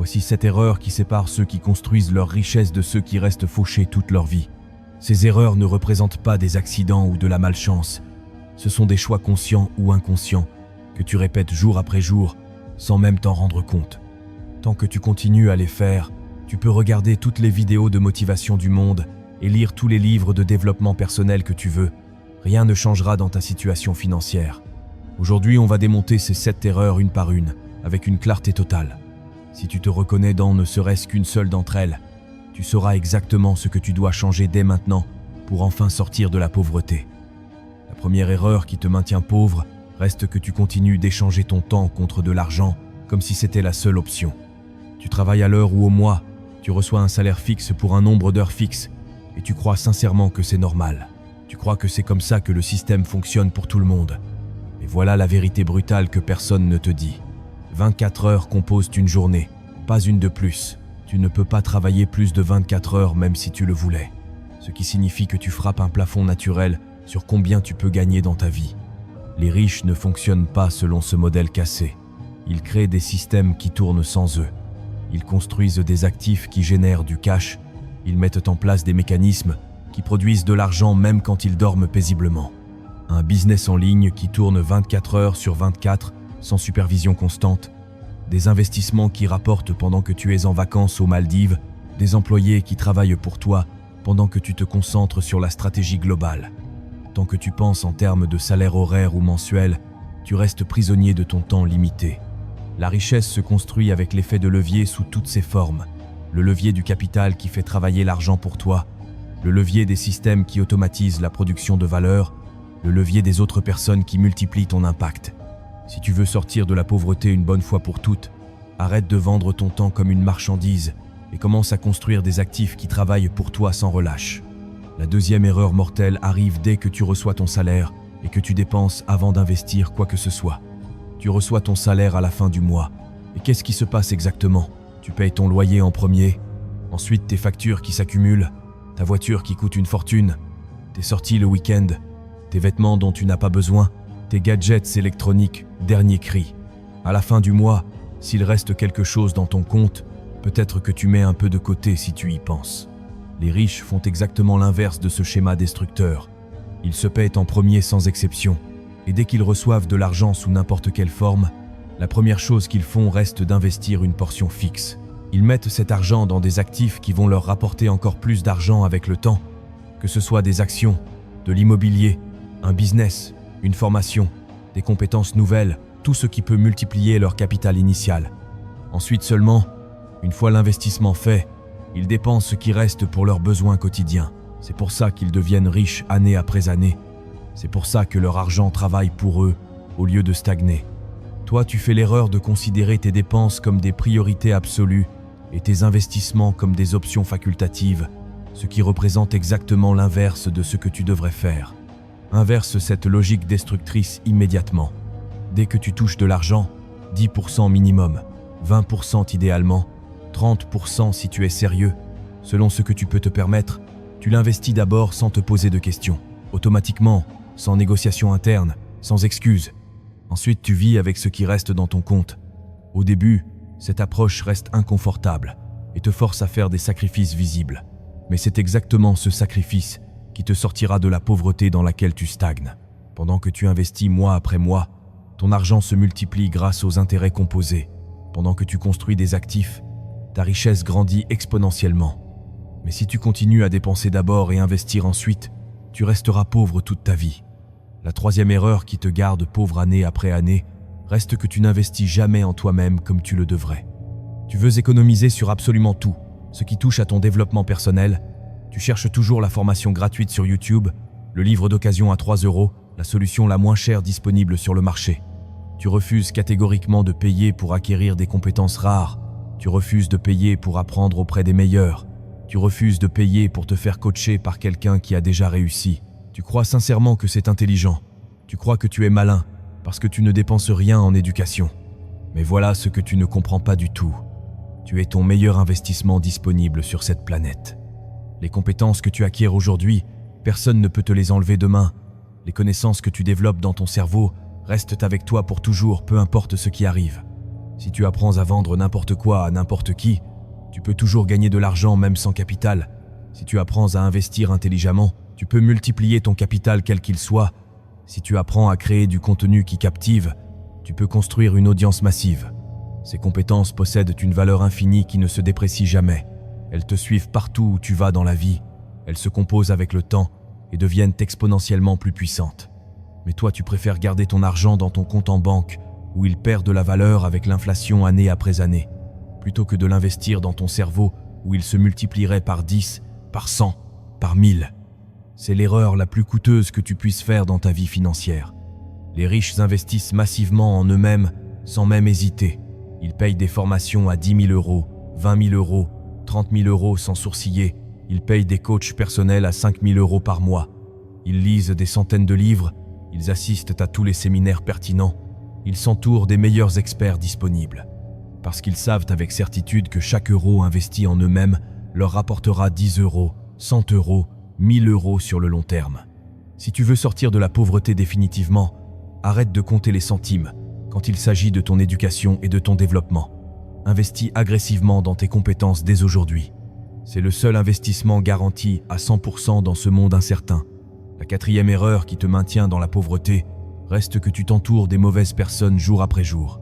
Voici 7 erreurs qui séparent ceux qui construisent leur richesse de ceux qui restent fauchés toute leur vie. Ces erreurs ne représentent pas des accidents ou de la malchance. Ce sont des choix conscients ou inconscients que tu répètes jour après jour sans même t'en rendre compte. Tant que tu continues à les faire, tu peux regarder toutes les vidéos de motivation du monde et lire tous les livres de développement personnel que tu veux. Rien ne changera dans ta situation financière. Aujourd'hui, on va démonter ces 7 erreurs une par une, avec une clarté totale. Si tu te reconnais dans ne serait-ce qu'une seule d'entre elles, tu sauras exactement ce que tu dois changer dès maintenant pour enfin sortir de la pauvreté. La première erreur qui te maintient pauvre reste que tu continues d'échanger ton temps contre de l'argent comme si c'était la seule option. Tu travailles à l'heure ou au mois, tu reçois un salaire fixe pour un nombre d'heures fixe et tu crois sincèrement que c'est normal. Tu crois que c'est comme ça que le système fonctionne pour tout le monde. Mais voilà la vérité brutale que personne ne te dit. 24 heures composent une journée, pas une de plus. Tu ne peux pas travailler plus de 24 heures même si tu le voulais. Ce qui signifie que tu frappes un plafond naturel sur combien tu peux gagner dans ta vie. Les riches ne fonctionnent pas selon ce modèle cassé. Ils créent des systèmes qui tournent sans eux. Ils construisent des actifs qui génèrent du cash. Ils mettent en place des mécanismes qui produisent de l'argent même quand ils dorment paisiblement. Un business en ligne qui tourne 24 heures sur 24 sans supervision constante. Des investissements qui rapportent pendant que tu es en vacances aux Maldives. Des employés qui travaillent pour toi pendant que tu te concentres sur la stratégie globale. Tant que tu penses en termes de salaire horaire ou mensuel, tu restes prisonnier de ton temps limité. La richesse se construit avec l'effet de levier sous toutes ses formes. Le levier du capital qui fait travailler l'argent pour toi, le levier des systèmes qui automatisent la production de valeur, le levier des autres personnes qui multiplient ton impact. Si tu veux sortir de la pauvreté une bonne fois pour toutes, arrête de vendre ton temps comme une marchandise et commence à construire des actifs qui travaillent pour toi sans relâche. La deuxième erreur mortelle arrive dès que tu reçois ton salaire et que tu dépenses avant d'investir quoi que ce soit. Tu reçois ton salaire à la fin du mois. Et qu'est-ce qui se passe exactement? Tu payes ton loyer en premier, ensuite tes factures qui s'accumulent, ta voiture qui coûte une fortune, tes sorties le week-end, tes vêtements dont tu n'as pas besoin, tes gadgets électroniques, dernier cri. À la fin du mois, s'il reste quelque chose dans ton compte, peut-être que tu mets un peu de côté si tu y penses. Les riches font exactement l'inverse de ce schéma destructeur. Ils se paient en premier sans exception, et dès qu'ils reçoivent de l'argent sous n'importe quelle forme, la première chose qu'ils font reste d'investir une portion fixe. Ils mettent cet argent dans des actifs qui vont leur rapporter encore plus d'argent avec le temps, que ce soit des actions, de l'immobilier, un business, une formation, des compétences nouvelles, tout ce qui peut multiplier leur capital initial. Ensuite seulement, une fois l'investissement fait, ils dépensent ce qui reste pour leurs besoins quotidiens. C'est pour ça qu'ils deviennent riches année après année. C'est pour ça que leur argent travaille pour eux au lieu de stagner. Toi, tu fais l'erreur de considérer tes dépenses comme des priorités absolues et tes investissements comme des options facultatives, ce qui représente exactement l'inverse de ce que tu devrais faire. Inverse cette logique destructrice immédiatement. Dès que tu touches de l'argent, 10% minimum, 20% idéalement, 30% si tu es sérieux, selon ce que tu peux te permettre, tu l'investis d'abord sans te poser de questions, automatiquement, sans négociation interne, sans excuses. Ensuite, tu vis avec ce qui reste dans ton compte. Au début, cette approche reste inconfortable et te force à faire des sacrifices visibles. Mais c'est exactement ce sacrifice qui te sortira de la pauvreté dans laquelle tu stagnes. Pendant que tu investis mois après mois, ton argent se multiplie grâce aux intérêts composés. Pendant que tu construis des actifs, ta richesse grandit exponentiellement. Mais si tu continues à dépenser d'abord et investir ensuite, tu resteras pauvre toute ta vie. La troisième erreur qui te garde pauvre année après année reste que tu n'investis jamais en toi-même comme tu le devrais. Tu veux économiser sur absolument tout, ce qui touche à ton développement personnel. Tu cherches toujours la formation gratuite sur YouTube, le livre d'occasion à 3 €, la solution la moins chère disponible sur le marché. Tu refuses catégoriquement de payer pour acquérir des compétences rares. Tu refuses de payer pour apprendre auprès des meilleurs. Tu refuses de payer pour te faire coacher par quelqu'un qui a déjà réussi. Tu crois sincèrement que c'est intelligent. Tu crois que tu es malin parce que tu ne dépenses rien en éducation. Mais voilà ce que tu ne comprends pas du tout. Tu es ton meilleur investissement disponible sur cette planète. Les compétences que tu acquiers aujourd'hui, personne ne peut te les enlever demain. Les connaissances que tu développes dans ton cerveau restent avec toi pour toujours, peu importe ce qui arrive. Si tu apprends à vendre n'importe quoi à n'importe qui, tu peux toujours gagner de l'argent même sans capital. Si tu apprends à investir intelligemment, tu peux multiplier ton capital quel qu'il soit. Si tu apprends à créer du contenu qui captive, tu peux construire une audience massive. Ces compétences possèdent une valeur infinie qui ne se déprécie jamais. Elles te suivent partout où tu vas dans la vie. Elles se composent avec le temps et deviennent exponentiellement plus puissantes. Mais toi, tu préfères garder ton argent dans ton compte en banque, où il perd de la valeur avec l'inflation année après année, plutôt que de l'investir dans ton cerveau, où il se multiplierait par 10, par 100, par 1000. C'est l'erreur la plus coûteuse que tu puisses faire dans ta vie financière. Les riches investissent massivement en eux-mêmes sans même hésiter. Ils payent des formations à 10 000 euros, 20 000 euros, 30 000 euros sans sourciller. Ils payent des coachs personnels à 5 000 euros par mois. Ils lisent des centaines de livres. Ils assistent à tous les séminaires pertinents. Ils s'entourent des meilleurs experts disponibles. Parce qu'ils savent avec certitude que chaque euro investi en eux-mêmes leur rapportera 10 euros, 100 euros, 1000 euros sur le long terme. Si tu veux sortir de la pauvreté définitivement, arrête de compter les centimes quand il s'agit de ton éducation et de ton développement. Investis agressivement dans tes compétences dès aujourd'hui. C'est le seul investissement garanti à 100% dans ce monde incertain. La quatrième erreur qui te maintient dans la pauvreté reste que tu t'entoures des mauvaises personnes jour après jour.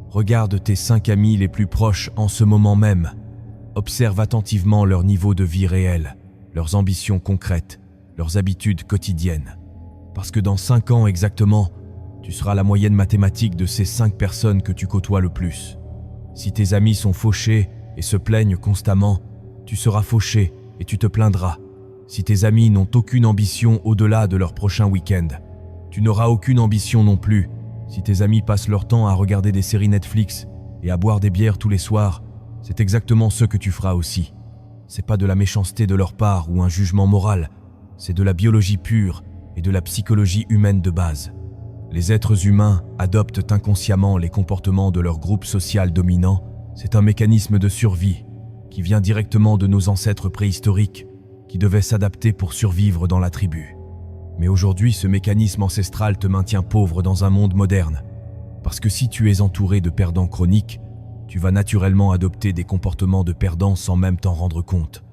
Regarde tes 5 amis les plus proches en ce moment même. Observe attentivement leur niveau de vie réel, leurs ambitions concrètes, leurs habitudes quotidiennes. Parce que dans 5 ans exactement, tu seras la moyenne mathématique de ces 5 personnes que tu côtoies le plus. Si tes amis sont fauchés et se plaignent constamment, tu seras fauché et tu te plaindras. Si tes amis n'ont aucune ambition au-delà de leur prochain week-end, tu n'auras aucune ambition non plus. Si tes amis passent leur temps à regarder des séries Netflix et à boire des bières tous les soirs, c'est exactement ce que tu feras aussi. C'est pas de la méchanceté de leur part ou un jugement moral, c'est de la biologie pure et de la psychologie humaine de base. Les êtres humains adoptent inconsciemment les comportements de leur groupe social dominant. C'est un mécanisme de survie qui vient directement de nos ancêtres préhistoriques qui devaient s'adapter pour survivre dans la tribu. Mais aujourd'hui, ce mécanisme ancestral te maintient pauvre dans un monde moderne. Parce que si tu es entouré de perdants chroniques, tu vas naturellement adopter des comportements de perdants sans même t'en rendre compte.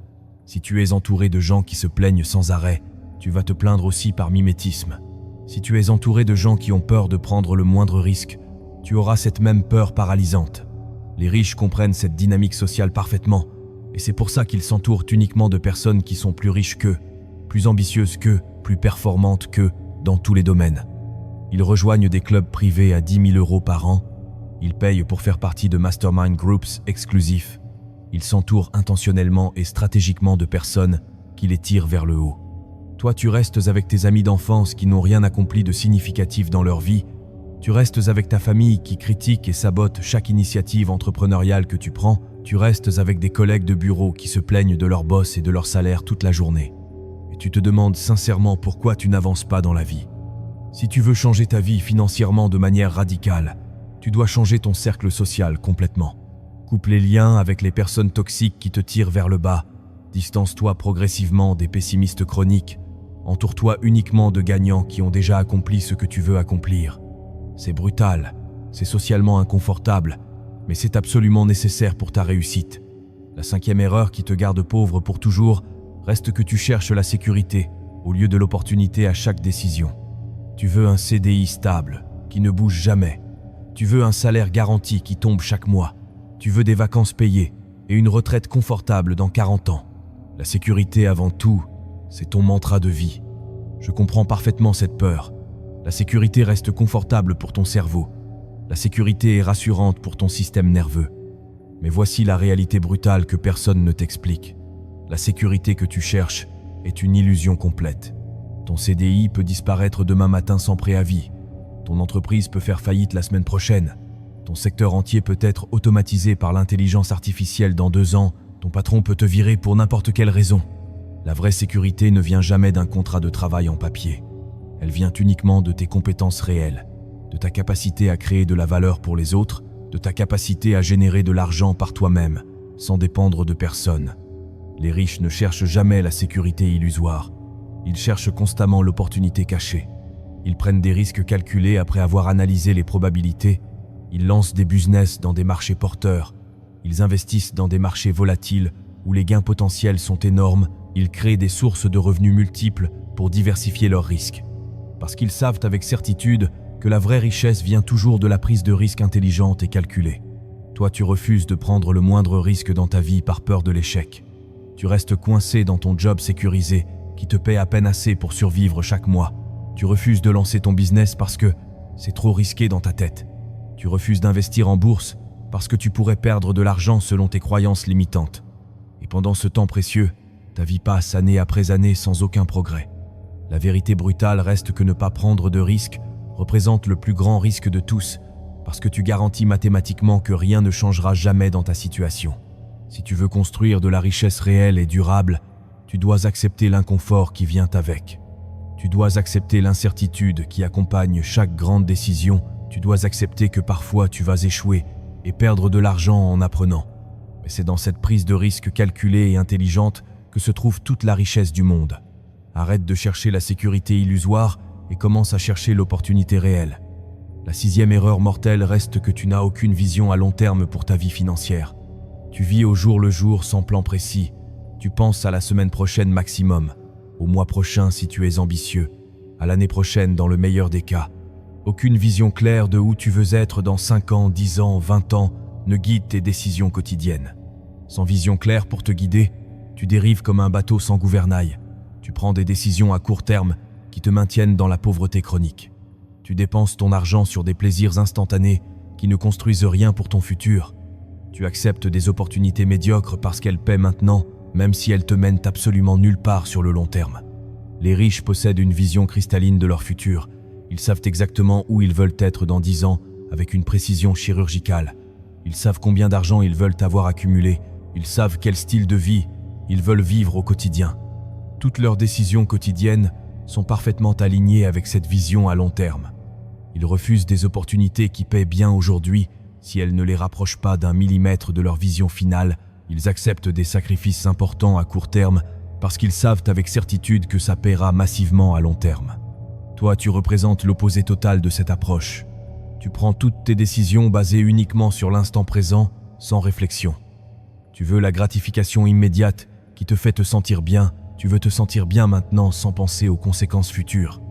Si tu es entouré de gens qui se plaignent sans arrêt, tu vas te plaindre aussi par mimétisme. Si tu es entouré de gens qui ont peur de prendre le moindre risque, tu auras cette même peur paralysante. Les riches comprennent cette dynamique sociale parfaitement, et c'est pour ça qu'ils s'entourent uniquement de personnes qui sont plus riches qu'eux, plus ambitieuses qu'eux, plus performantes qu'eux dans tous les domaines. Ils rejoignent des clubs privés à 10 000 euros par an, ils payent pour faire partie de mastermind groups exclusifs, ils s'entourent intentionnellement et stratégiquement de personnes qui les tirent vers le haut. Toi, tu restes avec tes amis d'enfance qui n'ont rien accompli de significatif dans leur vie. Tu restes avec ta famille qui critique et sabote chaque initiative entrepreneuriale que tu prends. Tu restes avec des collègues de bureau qui se plaignent de leur boss et de leur salaire toute la journée. Et tu te demandes sincèrement pourquoi tu n'avances pas dans la vie. Si tu veux changer ta vie financièrement de manière radicale, tu dois changer ton cercle social complètement. Coupe les liens avec les personnes toxiques qui te tirent vers le bas. Distance-toi progressivement des pessimistes chroniques. Entoure-toi uniquement de gagnants qui ont déjà accompli ce que tu veux accomplir. C'est brutal, c'est socialement inconfortable, mais c'est absolument nécessaire pour ta réussite. La 5e erreur qui te garde pauvre pour toujours reste que tu cherches la sécurité au lieu de l'opportunité à chaque décision. Tu veux un CDI stable, qui ne bouge jamais. Tu veux un salaire garanti qui tombe chaque mois. Tu veux des vacances payées et une retraite confortable dans 40 ans. La sécurité avant tout, c'est ton mantra de vie. Je comprends parfaitement cette peur. La sécurité reste confortable pour ton cerveau. La sécurité est rassurante pour ton système nerveux. Mais voici la réalité brutale que personne ne t'explique. La sécurité que tu cherches est une illusion complète. Ton CDI peut disparaître demain matin sans préavis. Ton entreprise peut faire faillite la semaine prochaine. Ton secteur entier peut être automatisé par l'intelligence artificielle dans 2 ans. Ton patron peut te virer pour n'importe quelle raison. La vraie sécurité ne vient jamais d'un contrat de travail en papier. Elle vient uniquement de tes compétences réelles, de ta capacité à créer de la valeur pour les autres, de ta capacité à générer de l'argent par toi-même, sans dépendre de personne. Les riches ne cherchent jamais la sécurité illusoire. Ils cherchent constamment l'opportunité cachée. Ils prennent des risques calculés après avoir analysé les probabilités Ils lancent des business dans des marchés porteurs. Ils investissent dans des marchés volatiles où les gains potentiels sont énormes. Ils créent des sources de revenus multiples pour diversifier leurs risques. Parce qu'ils savent avec certitude que la vraie richesse vient toujours de la prise de risque intelligente et calculée. Toi, tu refuses de prendre le moindre risque dans ta vie par peur de l'échec. Tu restes coincé dans ton job sécurisé qui te paie à peine assez pour survivre chaque mois. Tu refuses de lancer ton business parce que c'est trop risqué dans ta tête. Tu refuses d'investir en bourse parce que tu pourrais perdre de l'argent selon tes croyances limitantes. Et pendant ce temps précieux, ta vie passe année après année sans aucun progrès. La vérité brutale reste que ne pas prendre de risques représente le plus grand risque de tous parce que tu garantis mathématiquement que rien ne changera jamais dans ta situation. Si tu veux construire de la richesse réelle et durable, tu dois accepter l'inconfort qui vient avec. Tu dois accepter l'incertitude qui accompagne chaque grande décision. Tu dois accepter que parfois tu vas échouer et perdre de l'argent en apprenant. Mais c'est dans cette prise de risque calculée et intelligente que se trouve toute la richesse du monde. Arrête de chercher la sécurité illusoire et commence à chercher l'opportunité réelle. La 6e erreur mortelle reste que tu n'as aucune vision à long terme pour ta vie financière. Tu vis au jour le jour sans plan précis. Tu penses à la semaine prochaine maximum, au mois prochain si tu es ambitieux, à l'année prochaine dans le meilleur des cas. Aucune vision claire de où tu veux être dans 5 ans, 10 ans, 20 ans ne guide tes décisions quotidiennes. Sans vision claire pour te guider, tu dérives comme un bateau sans gouvernail. Tu prends des décisions à court terme qui te maintiennent dans la pauvreté chronique. Tu dépenses ton argent sur des plaisirs instantanés qui ne construisent rien pour ton futur. Tu acceptes des opportunités médiocres parce qu'elles paient maintenant, même si elles te mènent absolument nulle part sur le long terme. Les riches possèdent une vision cristalline de leur futur. Ils savent exactement où ils veulent être dans 10 ans avec une précision chirurgicale. Ils savent combien d'argent ils veulent avoir accumulé. Ils savent quel style de vie ils veulent vivre au quotidien. Toutes leurs décisions quotidiennes sont parfaitement alignées avec cette vision à long terme. Ils refusent des opportunités qui paient bien aujourd'hui si elles ne les rapprochent pas d'un millimètre de leur vision finale. Ils acceptent des sacrifices importants à court terme parce qu'ils savent avec certitude que ça paiera massivement à long terme. Toi, tu représentes l'opposé total de cette approche. Tu prends toutes tes décisions basées uniquement sur l'instant présent, sans réflexion. Tu veux la gratification immédiate qui te fait te sentir bien. Tu veux te sentir bien maintenant sans penser aux conséquences futures.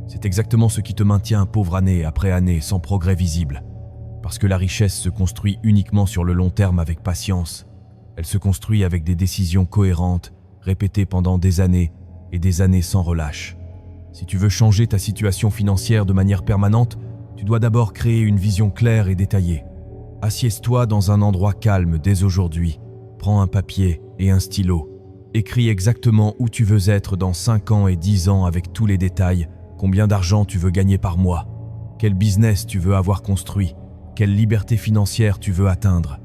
C'est exactement ce qui te maintient pauvre année après année sans progrès visible. Parce que la richesse se construit uniquement sur le long terme avec patience. Elle se construit avec des décisions cohérentes, répétées pendant des années et des années sans relâche. Si tu veux changer ta situation financière de manière permanente, tu dois d'abord créer une vision claire et détaillée. Assieds-toi dans un endroit calme dès aujourd'hui. Prends un papier et un stylo. Écris exactement où tu veux être dans 5 ans et 10 ans avec tous les détails. Combien d'argent tu veux gagner par mois? Quel business tu veux avoir construit? Quelle liberté financière tu veux atteindre?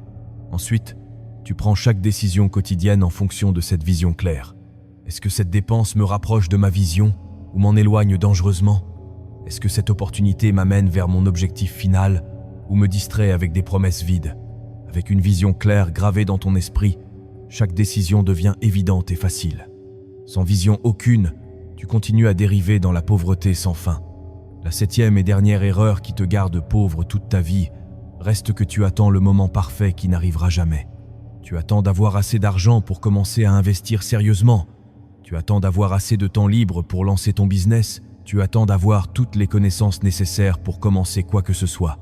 Ensuite, tu prends chaque décision quotidienne en fonction de cette vision claire. Est-ce que cette dépense me rapproche de ma vision ou m'en éloigne dangereusement? Est-ce que cette opportunité m'amène vers mon objectif final ou me distrait avec des promesses vides? Avec une vision claire gravée dans ton esprit, chaque décision devient évidente et facile. Sans vision aucune, tu continues à dériver dans la pauvreté sans fin. La 7e et dernière erreur qui te garde pauvre toute ta vie reste que tu attends le moment parfait qui n'arrivera jamais. Tu attends d'avoir assez d'argent pour commencer à investir sérieusement. Tu attends d'avoir assez de temps libre pour lancer ton business. Tu attends d'avoir toutes les connaissances nécessaires pour commencer quoi que ce soit.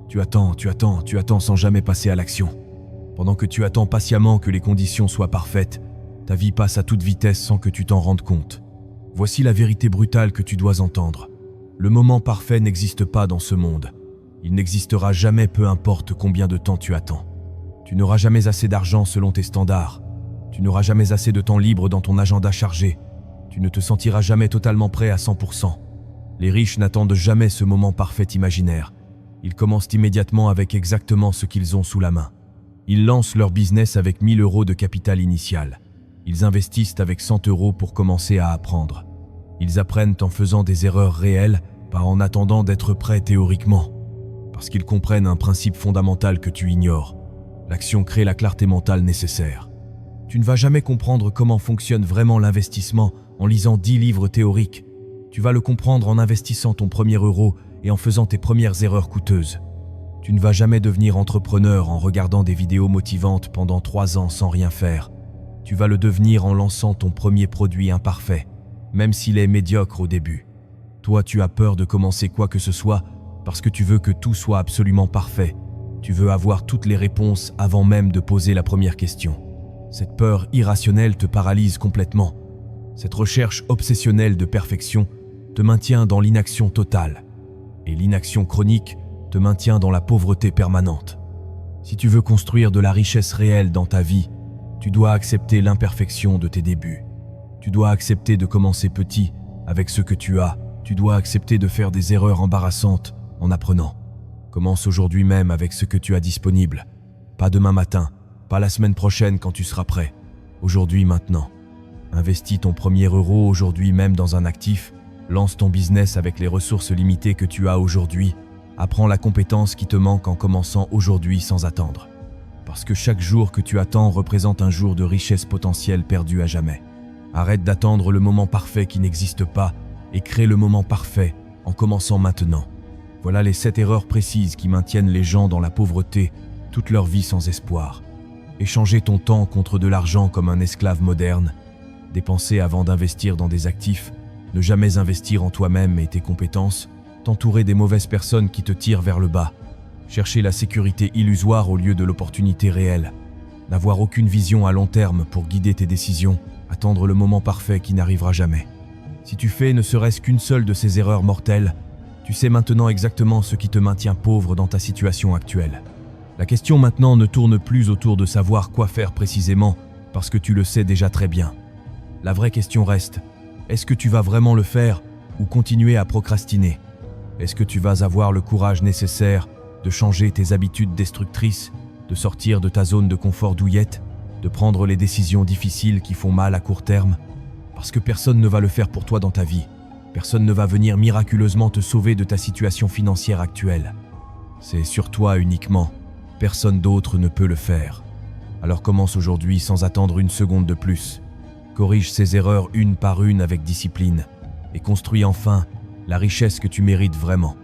Tu attends sans jamais passer à l'action. Pendant que tu attends patiemment que les conditions soient parfaites, ta vie passe à toute vitesse sans que tu t'en rendes compte. Voici la vérité brutale que tu dois entendre. Le moment parfait n'existe pas dans ce monde. Il n'existera jamais peu importe combien de temps tu attends. Tu n'auras jamais assez d'argent selon tes standards. Tu n'auras jamais assez de temps libre dans ton agenda chargé. Tu ne te sentiras jamais totalement prêt à 100%. Les riches n'attendent jamais ce moment parfait imaginaire. Ils commencent immédiatement avec exactement ce qu'ils ont sous la main. Ils lancent leur business avec 1 000 € de capital initial. Ils investissent avec 100 € pour commencer à apprendre. Ils apprennent en faisant des erreurs réelles, pas en attendant d'être prêts théoriquement. Parce qu'ils comprennent un principe fondamental que tu ignores. L'action crée la clarté mentale nécessaire. Tu ne vas jamais comprendre comment fonctionne vraiment l'investissement en lisant 10 livres théoriques. Tu vas le comprendre en investissant ton premier euro et en faisant tes premières erreurs coûteuses. Tu ne vas jamais devenir entrepreneur en regardant des vidéos motivantes pendant 3 ans sans rien faire. Tu vas le devenir en lançant ton premier produit imparfait, même s'il est médiocre au début. Toi, tu as peur de commencer quoi que ce soit parce que tu veux que tout soit absolument parfait. Tu veux avoir toutes les réponses avant même de poser la première question. Cette peur irrationnelle te paralyse complètement. Cette recherche obsessionnelle de perfection te maintient dans l'inaction totale. Et l'inaction chronique te maintient dans la pauvreté permanente. Si tu veux construire de la richesse réelle dans ta vie, tu dois accepter l'imperfection de tes débuts. Tu dois accepter de commencer petit avec ce que tu as. Tu dois accepter de faire des erreurs embarrassantes en apprenant. Commence aujourd'hui même avec ce que tu as disponible. Pas demain matin, pas la semaine prochaine quand tu seras prêt. Aujourd'hui, maintenant. Investis ton premier euro aujourd'hui même dans un actif. Lance ton business avec les ressources limitées que tu as aujourd'hui. Apprends la compétence qui te manque en commençant aujourd'hui sans attendre. Parce que chaque jour que tu attends représente un jour de richesse potentielle perdue à jamais. Arrête d'attendre le moment parfait qui n'existe pas et crée le moment parfait en commençant maintenant. Voilà les 7 erreurs précises qui maintiennent les gens dans la pauvreté toute leur vie sans espoir. Échanger ton temps contre de l'argent comme un esclave moderne. Dépenser avant d'investir dans des actifs. Ne jamais investir en toi-même et tes compétences. T'entourer des mauvaises personnes qui te tirent vers le bas. Chercher la sécurité illusoire au lieu de l'opportunité réelle. N'avoir aucune vision à long terme pour guider tes décisions. Attendre le moment parfait qui n'arrivera jamais. Si tu fais ne serait-ce qu'une seule de ces erreurs mortelles, tu sais maintenant exactement ce qui te maintient pauvre dans ta situation actuelle. La question maintenant ne tourne plus autour de savoir quoi faire précisément, parce que tu le sais déjà très bien. La vraie question reste, est-ce que tu vas vraiment le faire ou continuer à procrastiner ? Est-ce que tu vas avoir le courage nécessaire de changer tes habitudes destructrices, de sortir de ta zone de confort douillette, de prendre les décisions difficiles qui font mal à court terme ? Parce que personne ne va le faire pour toi dans ta vie. Personne ne va venir miraculeusement te sauver de ta situation financière actuelle. C'est sur toi uniquement. Personne d'autre ne peut le faire. Alors commence aujourd'hui sans attendre une seconde de plus. Corrige ces erreurs une par une avec discipline et construis enfin la richesse que tu mérites vraiment.